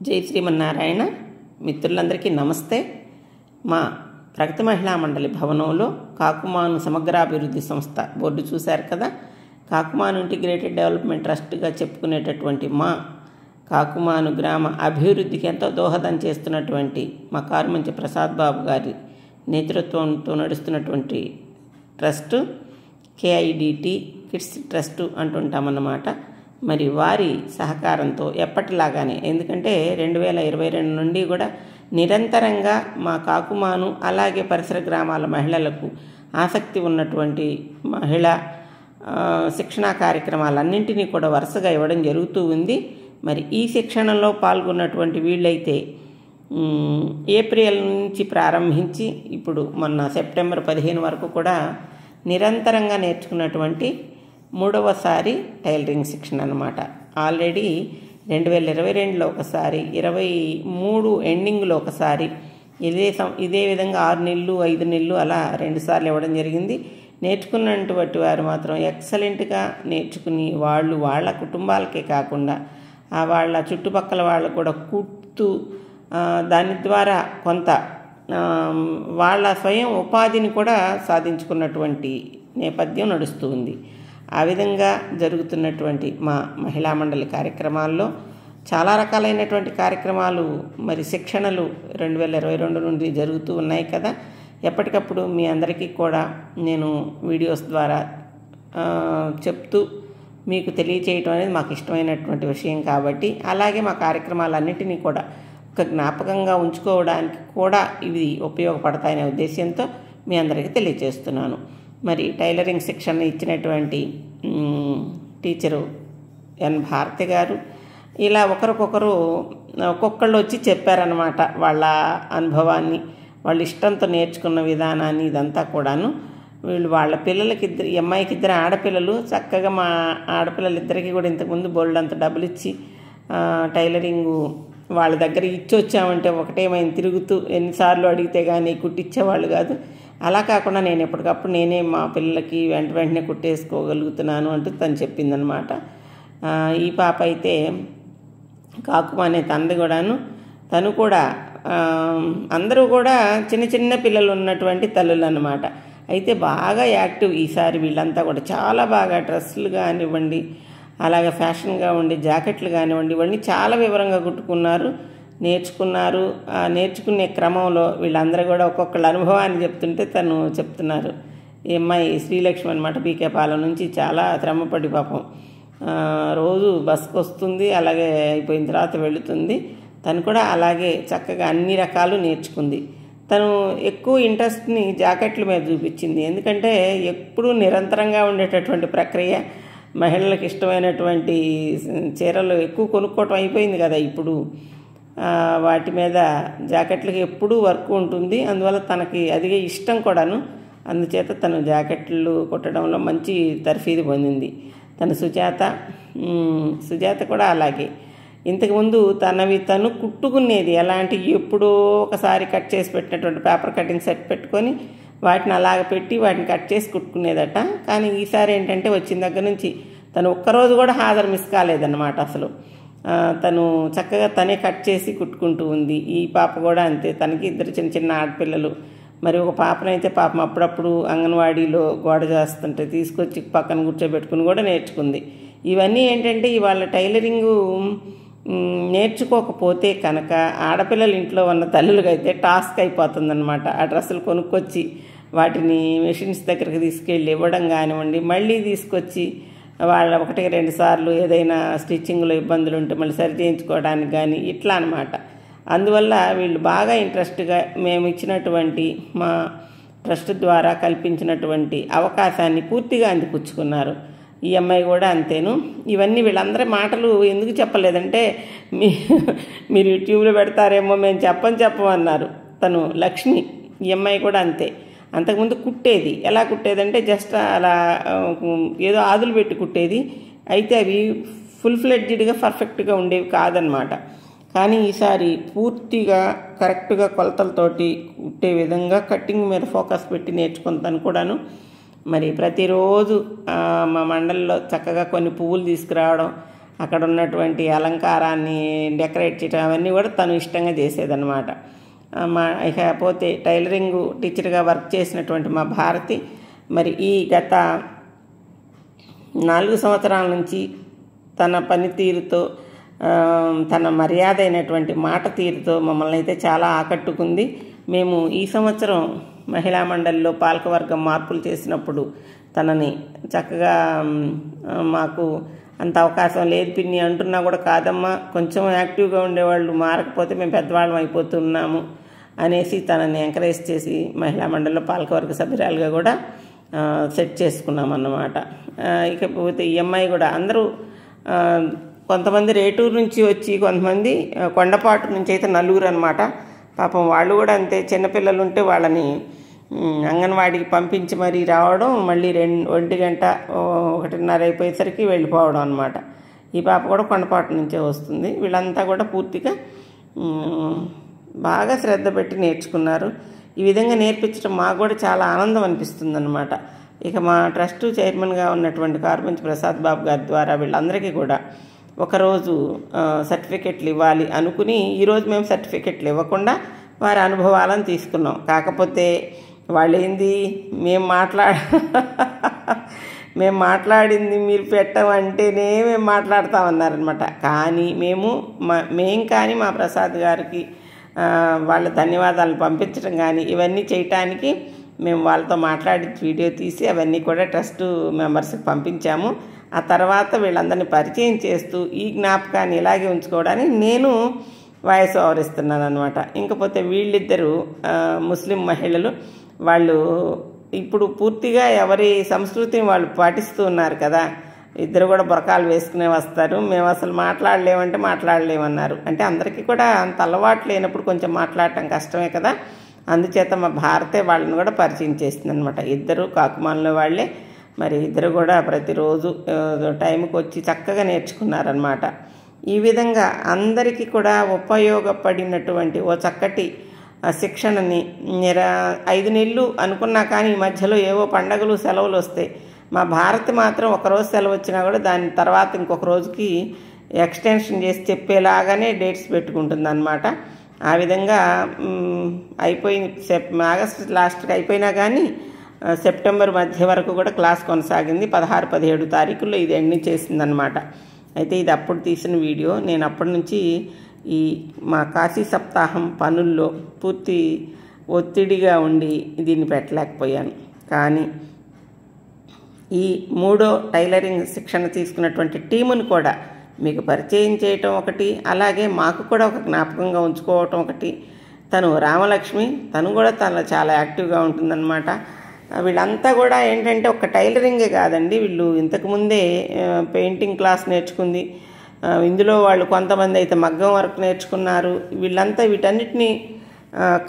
జై శ్రీమన్నారాయణ. మిత్రులందరికీ నమస్తే. మా ప్రగతి మహిళా మండలి భవనంలో కాకుమాను సమగ్రాభివృద్ధి సంస్థ బోర్డు చూశారు కదా. కాకుమాను ఇంటిగ్రేటెడ్ డెవలప్మెంట్ ట్రస్ట్గా చెప్పుకునేటటువంటి మా కాకుమాను గ్రామ అభివృద్ధికి ఎంతో దోహదం చేస్తున్నటువంటి మా కారుమంచి ప్రసాద్ బాబు గారి నేతృత్వంతో నడుస్తున్నటువంటి ట్రస్టు కేఐడిటి కిడ్స్ ట్రస్టు అంటుంటామన్నమాట. మరి వారి సహకారంతో ఎప్పటిలాగానే, ఎందుకంటే 2022 నుండి కూడా నిరంతరంగా మా కాకుమాను అలాగే పరిసర గ్రామాల మహిళలకు ఆసక్తి ఉన్నటువంటి మహిళా శిక్షణా కార్యక్రమాలన్నింటినీ కూడా వరుసగా ఇవ్వడం జరుగుతూ ఉంది. మరి ఈ శిక్షణలో పాల్గొన్నటువంటి వీళ్ళైతే ఏప్రిల్ నుంచి ప్రారంభించి ఇప్పుడు మొన్న సెప్టెంబర్ 15 వరకు కూడా నిరంతరంగా నేర్చుకున్నటువంటి మూడవసారి టైలరింగ్ శిక్షణ అన్నమాట. ఆల్రెడీ 2022లో ఒకసారి, 23 ఎండింగ్లో ఒకసారి, ఇదే విధంగా 6 నెలలు 5 నెలలు అలా 2 సార్లు ఇవ్వడం జరిగింది. నేర్చుకున్నటువంటి వారు మాత్రం ఎక్సలెంట్గా నేర్చుకుని వాళ్ళ కుటుంబాలకే కాకుండా వాళ్ళ చుట్టుపక్కల వాళ్ళు కూడా కుట్టు దాని ద్వారా కొంత వాళ్ళ స్వయం ఉపాధిని కూడా సాధించుకున్నటువంటి నేపథ్యం నడుస్తూ ఉంది. ఆ విధంగా జరుగుతున్నటువంటి మా మహిళా మండలి కార్యక్రమాల్లో చాలా రకాలైనటువంటి కార్యక్రమాలు, మరి శిక్షణలు 2022 నుండి జరుగుతూ ఉన్నాయి కదా. ఎప్పటికప్పుడు మీ అందరికీ కూడా నేను వీడియోస్ ద్వారా చెప్తూ మీకు తెలియచేయటం అనేది మాకు ఇష్టమైనటువంటి విషయం కాబట్టి, అలాగే మా కార్యక్రమాలన్నింటినీ కూడా ఒక జ్ఞాపకంగా ఉంచుకోవడానికి కూడా ఇవి ఉపయోగపడతాయనే ఉద్దేశంతో మీ అందరికీ తెలియజేస్తున్నాను. మరి టైలరింగ్ శిక్షణ ఇచ్చినటువంటి టీచరు ఎన్ భారతి గారు ఇలా ఒకరికొకరు ఒక్కొక్కళ్ళు వచ్చి చెప్పారనమాట వాళ్ళ అనుభవాన్ని, వాళ్ళు ఇష్టంతో నేర్చుకున్న విధానాన్ని. ఇదంతా కూడాను వీళ్ళు వాళ్ళ పిల్లలకి ఈ అమ్మాయికి 2 ఆడపిల్లలు, చక్కగా మా ఆడపిల్లలిద్దరికీ కూడా ఇంతకుముందు బోల్డంత డబ్బులు ఇచ్చి టైలరింగు వాళ్ళ దగ్గర ఇచ్చి వచ్చామంటే ఒకటేమైనా తిరుగుతూ ఎన్నిసార్లు అడిగితే కానీ కుట్టించేవాళ్ళు కాదు. అలా కాకుండా నేను ఎప్పటికప్పుడు నేనే మా పిల్లలకి వెంటనే కుట్టేసుకోగలుగుతున్నాను అంటూ తను చెప్పిందనమాట. ఈ పాప అయితే కాకుమానే తండ్రి కూడాను, తను కూడా అందరూ కూడా చిన్న చిన్న పిల్లలు ఉన్నటువంటి తల్లులు అన్నమాట. అయితే బాగా యాక్టివ్ ఈసారి వీళ్ళంతా కూడా చాలా బాగా డ్రెస్సులు కానివ్వండి, అలాగే ఫ్యాషన్గా ఉండి జాకెట్లు కానివ్వండి, ఇవన్నీ చాలా వివరంగా కుట్టుకున్నారు, నేర్చుకున్నారు. నేర్చుకునే క్రమంలో వీళ్ళందరూ కూడా ఒక్కొక్కళ్ళ అనుభవాన్ని చెప్తుంటే తను చెప్తున్నారు. ఈ అమ్మాయి శ్రీలక్ష్మి అనమాట, పీకేపాలెం నుంచి చాలా శ్రమపడి పాపం రోజు బస్కి వస్తుంది, అలాగే అయిపోయిన తర్వాత వెళుతుంది. తను కూడా అలాగే చక్కగా అన్ని రకాలు నేర్చుకుంది. తను ఎక్కువ ఇంట్రెస్ట్ని జాకెట్ల మీద చూపించింది. ఎందుకంటే ఎప్పుడూ నిరంతరంగా ఉండేటటువంటి ప్రక్రియ, మహిళలకు ఇష్టమైనటువంటి చీరలు ఎక్కువ కొనుక్కోవటం అయిపోయింది కదా ఇప్పుడు. వాటి మీద జాకెట్లకి ఎప్పుడూ వర్క్ ఉంటుంది. అందువల్ల తనకి అదిగా ఇష్టం కూడాను. అందుచేత తను జాకెట్లు కుట్టడంలో మంచి తర్ఫీదు పొందింది. తను సుజాత కూడా అలాగే. ఇంతకుముందు తనవి తను కుట్టుకునేది ఎలాంటి, ఎప్పుడో ఒకసారి కట్ చేసి పెట్టినటువంటి పేపర్ కటింగ్ సెట్ పెట్టుకొని వాటిని అలాగ పెట్టి వాటిని కట్ చేసి కుట్టుకునేదట. కానీ ఈసారి ఏంటంటే వచ్చిన దగ్గర నుంచి తను ఒక్కరోజు కూడా హాజరు మిస్ కాలేదన్నమాట. అసలు తను చక్కగా తనే కట్ చేసి కుట్టుకుంటూ ఉంది. ఈ పాప కూడా అంతే, తనకి 2 చిన్న చిన్న ఆడపిల్లలు. మరి ఒక పాపనైతే పాపం అప్పుడప్పుడు అంగన్వాడీలో గోడ చేస్తుంటే తీసుకొచ్చి పక్కన కూర్చోబెట్టుకుని కూడా నేర్చుకుంది. ఇవన్నీ ఏంటంటే ఇవాళ టైలరింగు నేర్చుకోకపోతే కనుక ఆడపిల్లలు ఇంట్లో ఉన్న తల్లులకైతే టాస్క్ అయిపోతుందన్నమాట. ఆ డ్రెస్సులు కొనుక్కొచ్చి వాటిని మెషిన్స్ దగ్గరికి తీసుకెళ్ళి ఇవ్వడం కానివ్వండి, మళ్ళీ తీసుకొచ్చి వాళ్ళ 1-2 సార్లు ఏదైనా స్టిచ్చింగ్లో ఇబ్బందులు ఉంటే మళ్ళీ సరి చేయించుకోవడానికి కానీ ఇట్లా అనమాట. అందువల్ల వీళ్ళు బాగా ఇంట్రెస్ట్గా మేము ఇచ్చినటువంటి మా ట్రస్ట్ ద్వారా కల్పించినటువంటి అవకాశాన్ని పూర్తిగా అందిపుచ్చుకున్నారు. ఈ అమ్మాయి కూడా అంతేను. ఇవన్నీ వీళ్ళందరి మాటలు ఎందుకు చెప్పలేదంటే మీరు యూట్యూబ్లో పెడతారేమో, మేము చెప్పమన్నారు. తను లక్ష్మి, ఈ అమ్మాయి కూడా అంతే. అంతకుముందు కుట్టేది, ఎలా కుట్టేదంటే జస్ట్ అలా ఏదో ఆదులు పెట్టి కుట్టేది. అయితే అవి ఫుల్ ఫ్లెడ్జ్డ్గా పర్ఫెక్ట్గా ఉండేవి కాదనమాట. కానీ ఈసారి పూర్తిగా కరెక్ట్గా కొలతలతోటి కుట్టే విధంగా కట్టింగ్ మీద ఫోకస్ పెట్టి నేర్చుకుంటాను కూడాను. మరి ప్రతిరోజు మా మండలిలో చక్కగా కొన్ని పువ్వులు తీసుకురావడం, అక్కడ ఉన్నటువంటి అలంకారాన్ని డెకరేట్ చేయడం అవన్నీ కూడా తను ఇష్టంగా చేసేదన్నమాట. ఇకపోతే టైలరింగ్ టీచర్గా వర్క్ చేసినటువంటి మా భారతి మరి ఈ గత 4 సంవత్సరాల నుంచి తన పనితీరుతో తన మర్యాద అయినటువంటి మాట తీరుతో మమ్మల్ని అయితే చాలా ఆకట్టుకుంది. మేము ఈ సంవత్సరం మహిళా మండలిలో పాలకవర్గం మార్పులు చేసినప్పుడు తనని చక్కగా మాకు అంత అవకాశం లేదు పిన్ని అంటున్నా కూడా కాదమ్మా, కొంచెం యాక్టివ్గా ఉండేవాళ్ళు మారకపోతే మేము పెద్దవాళ్ళం అయిపోతున్నాము అనేసి తనని ఎంకరేజ్ చేసి మహిళా మండలిలో పాలకవర్గ సభ్యురాలుగా కూడా సెట్ చేసుకున్నాం అన్నమాట. ఇకపోతే ఈ అమ్మాయి కూడా అందరూ కొంతమంది రేటూరు నుంచి వచ్చి, కొంతమంది కొండపాటు నుంచి అయితే నలుగురు అనమాట. పాపం వాళ్ళు కూడా అంతే, చిన్నపిల్లలు ఉంటే వాళ్ళని అంగన్వాడికి పంపించి మరీ రావడం, మళ్ళీ 1 గంట 1:30 అయిపోయేసరికి వెళ్ళిపోవడం అనమాట. ఈ పాప కూడా కొండపాటు నుంచే వస్తుంది. వీళ్ళంతా కూడా పూర్తిగా బాగా శ్రద్ధ పెట్టి నేర్చుకున్నారు. ఈ విధంగా నేర్పించడం మాకు కూడా చాలా ఆనందం అనిపిస్తుంది అనమాట. ఇక మా ట్రస్ట్ చైర్మన్గా ఉన్నటువంటి కారుమంచి ప్రసాద్ బాబు గారి ద్వారా వీళ్ళందరికీ కూడా ఒకరోజు సర్టిఫికెట్లు ఇవ్వాలి అనుకుని, ఈరోజు మేము సర్టిఫికెట్లు ఇవ్వకుండా వారి అనుభవాలను తీసుకున్నాం. కాకపోతే వాళ్ళు ఏంది మేము మాట్లాడింది మీరు పెట్టమంటేనే మేము మాట్లాడతామన్నారనమాట. కానీ మేము కానీ మా ప్రసాద్ గారికి వాళ్ళ ధన్యవాదాలు పంపించడం కానీ ఇవన్నీ చేయటానికి మేము వాళ్ళతో మాట్లాడి వీడియో తీసి అవన్నీ కూడా ట్రస్ట్ మెంబర్స్కి పంపించాము. ఆ తర్వాత వీళ్ళందరినీ పరిచయం చేస్తూ ఈ జ్ఞాపకాన్ని ఇలాగే ఉంచుకోవడానికి నేను వాయిస్ ఓవర్ ఇస్తున్నాను అనమాట. ఇంకపోతే వీళ్ళిద్దరూ ముస్లిం మహిళలు, వాళ్ళు ఇప్పుడు పూర్తిగా ఎవరి సంస్కృతిని వాళ్ళు పాటిస్తూ ఉన్నారు కదా. ఇద్దరు కూడా బురకాలు వేసుకునే వస్తారు. మేము అసలు మాట్లాడలేమంటే మాట్లాడలేమన్నారు. అంటే అందరికీ కూడా అంత అలవాటు లేనప్పుడు కొంచెం మాట్లాడటం కష్టమే కదా. అందుచేత మా భారతే వాళ్ళని కూడా పరిచయం చేస్తుంది అనమాట. ఇద్దరు కాకుమాన్లో వాళ్ళే. మరి ఇద్దరు కూడా ప్రతిరోజు టైంకి వచ్చి చక్కగా నేర్చుకున్నారనమాట. ఈ విధంగా అందరికీ కూడా ఉపయోగపడినటువంటి ఓ చక్కటి శిక్షణని 5 నెలలు అనుకున్నా కానీ ఈ మధ్యలో ఏవో పండగలు సెలవులు వస్తాయి. మా భారతి మాత్రం ఒకరోజు సెలవు వచ్చినా కూడా దాని తర్వాత ఇంకొక రోజుకి ఎక్స్టెన్షన్ చేసి చెప్పేలాగానే డేట్స్ పెట్టుకుంటుంది అనమాట. ఆ విధంగా అయిపోయింది. ఆగస్టు లాస్ట్కి అయిపోయినా కానీ సెప్టెంబర్ మధ్య వరకు కూడా క్లాస్ కొనసాగింది. 16, 17 తారీఖుల్లో ఇది ఎండ్ చేసిందనమాట. అయితే ఇది అప్పుడు తీసిన వీడియో. నేను అప్పటి నుంచి ఈ మా కాశీ సప్తాహం పనుల్లో పూర్తి ఒత్తిడిగా ఉండి దీన్ని పెట్టలేకపోయాను. కానీ ఈ 3వ టైలరింగ్ శిక్షణ తీసుకున్నటువంటి టీమును కూడా మీకు పరిచయం చేయటం ఒకటి, అలాగే మాకు కూడా ఒక జ్ఞాపకంగా ఉంచుకోవటం ఒకటి. తను రామలక్ష్మి, తను కూడా చాలా యాక్టివ్గా ఉంటుందన్నమాట. వీళ్ళంతా కూడా ఏంటంటే ఒక టైలరింగే కాదండి, వీళ్ళు ఇంతకుముందే పెయింటింగ్ క్లాస్ నేర్చుకుంది. ఇందులో వాళ్ళు కొంతమంది అయితే మగ్గం వర్క్ నేర్చుకున్నారు. వీళ్ళంతా వీటన్నిటినీ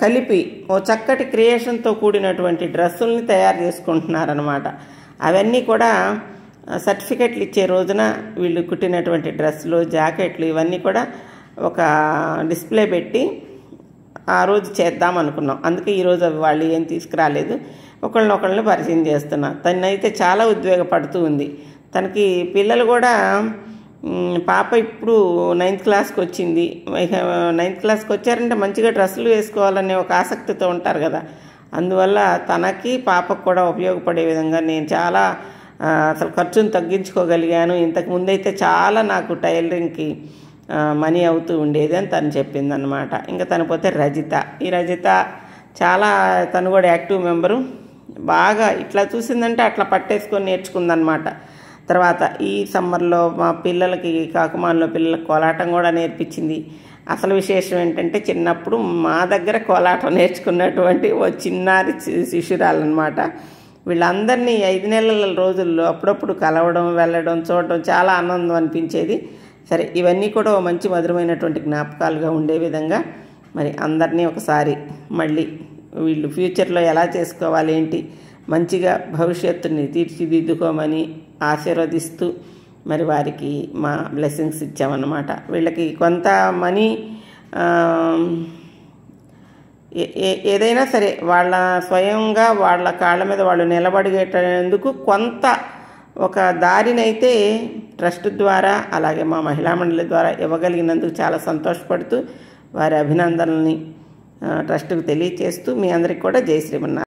కలిపి ఓ చక్కటి క్రియేషన్తో కూడినటువంటి డ్రెస్సుల్ని తయారు చేసుకుంటున్నారనమాట. అవన్నీ కూడా సర్టిఫికెట్లు ఇచ్చే రోజున వీళ్ళు కుట్టినటువంటి డ్రెస్సులు, జాకెట్లు ఇవన్నీ కూడా ఒక డిస్ప్లే పెట్టి ఆ రోజు చేద్దాం అనుకున్నాం. అందుకే ఈరోజు అవి వాళ్ళు ఏం తీసుకురాలేదు. ఒకళ్ళని పరిచయం చేస్తున్నా. తనైతే చాలా ఉద్వేగపడుతూ ఉంది. తనకి పిల్లలు కూడా, పాప ఇప్పుడు 9th క్లాస్కి వచ్చింది. 9th క్లాస్కి వచ్చారంటే మంచిగా డ్రెస్సులు వేసుకోవాలనే ఒక ఆసక్తితో ఉంటారు కదా. అందువల్ల తనకి పాపకు కూడా ఉపయోగపడే విధంగా నేను చాలా అసలు ఖర్చును తగ్గించుకోగలిగాను. ఇంతకుముందైతే చాలా నాకు టైలరింగ్కి మనీ అవుతూ ఉండేది అని తను చెప్పిందనమాట. ఇంకా తను పోతే రజిత. ఈ రజిత తను కూడా యాక్టివ్ మెంబరు. బాగా ఇట్లా చూసిందంటే అట్లా పట్టేసుకొని నేర్చుకుందనమాట. తర్వాత ఈ సమ్మర్లో మా పిల్లలకి, కాకుమాన్లో పిల్లలకి కోలాటం కూడా నేర్పించింది. అసలు విశేషం ఏంటంటే చిన్నప్పుడు మా దగ్గర కోలాటం నేర్చుకున్నటువంటి ఓ చిన్నారి శిష్యురాలన్నమాట. వీళ్ళందరినీ 5 నెలల రోజుల్లో అప్పుడప్పుడు కలవడం, వెళ్ళడం, చూడడం చాలా ఆనందం అనిపించేది. సరే, ఇవన్నీ కూడా మంచి మధురమైనటువంటి జ్ఞాపకాలుగా ఉండే విధంగా మరి అందరినీ ఒకసారి మళ్ళీ వీళ్ళు ఫ్యూచర్లో ఎలా చేసుకోవాలి ఏంటి, మంచిగా భవిష్యత్తుని తీర్చిదిద్దుకోమని ఆశీర్వదిస్తూ మరి వారికి మా బ్లెస్సింగ్స్ ఇచ్చామన్నమాట. వీళ్ళకి కొంత మనీ ఏదైనా సరే వాళ్ళ స్వయంగా వాళ్ళ కాళ్ళ మీద వాళ్ళు నిలబడేటందుకు కొంత ఒక దారినైతే ట్రస్ట్ ద్వారా అలాగే మా మహిళా మండలి ద్వారా ఇవ్వగలిగినందుకు చాలా సంతోషపడుతూ వారి అభినందనల్ని ట్రస్ట్కు తెలియచేస్తూ మీ అందరికీ కూడా జై శ్రీమన్నారాయణ.